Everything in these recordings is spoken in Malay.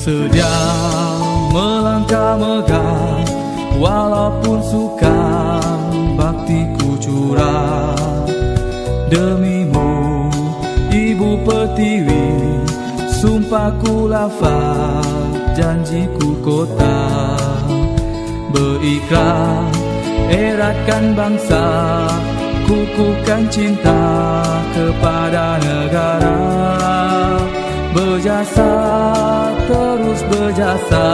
bersedia melangkah megah, walaupun sukam baktiku curah. Demimu Ibu Pertiwi, sumpahku lafaz, janjiku kota. Berikrar eratkan bangsa, kukuhkan cinta kepada negara. Berjasa, terus berjasa,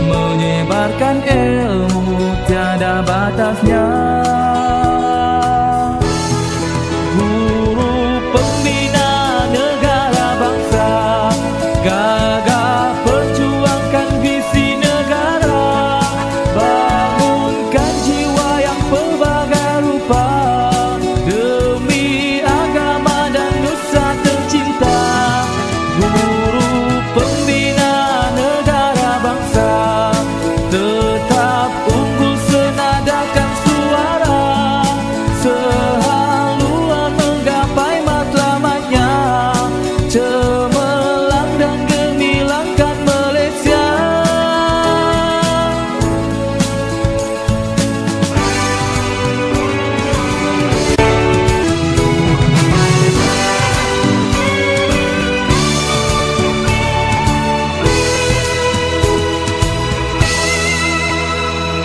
menyebarkan ilmu tiada batasnya. Guru pembina negara bangsa, gagah perjuangkan visi negara. Bangunkan jiwa yang pelbagai rupa, demi agama dan nusa tercinta. Guru pembina negara bangsa, tetap unggul senadakan suara. Sehaluan menggapai matlamatnya, cemerlang dan gemilangkan Malaysia.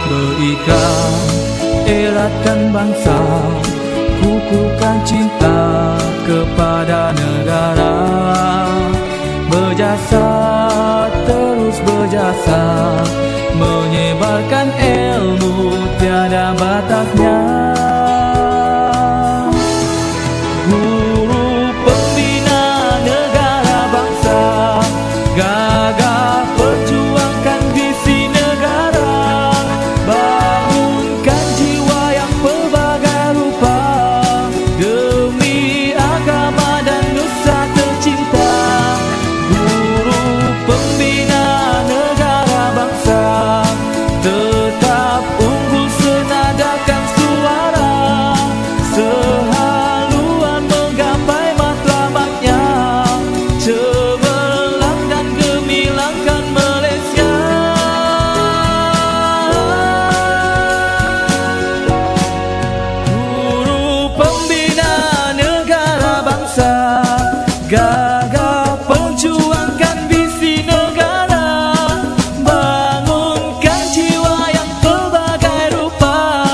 Berikrar eratkan bangsa, kukuhkan cinta kepada negara. Berjasa, terus berjasa, menyebarkan ilmu tiada batasnya. Guru pembina negara bangsa, gagah perjuangkan visi negara. Bangunkan jiwa yang pelbagai rupa, demi agama dan nusa tercinta. Guru pembina negara bangsa, tetap unggul senadakan suara. Sehaluan menggapai matlamatnya, cemerlang dan gemilangkan Malaysia. Guru pembina negara bangsa, gagah perjuangkan visi negara. Bangunkan jiwa yang pelbagai rupa,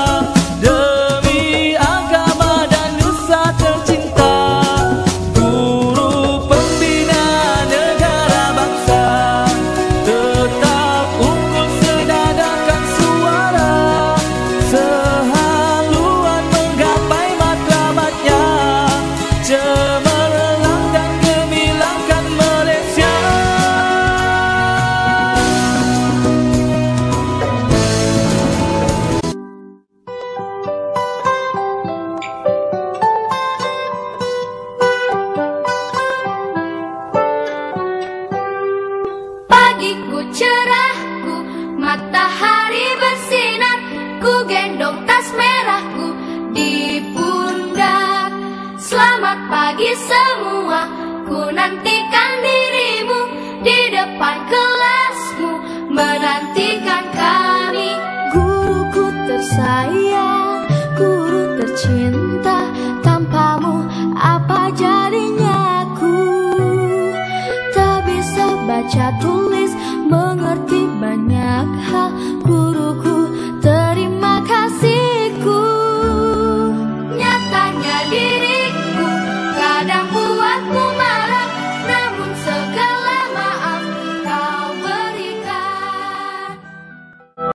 demi agama dan nusa tercinta. Guru pembina negara bangsa, tetap unggul senadakan suara. Sehaluan menggapai matlamatnya, cemerlang dan gemilangkan Malaysia. Pagiku cerahku, matahari bersinar, ku gendong tas merahku di pundak. Selamat pagi semua, ku nantikan dirimu.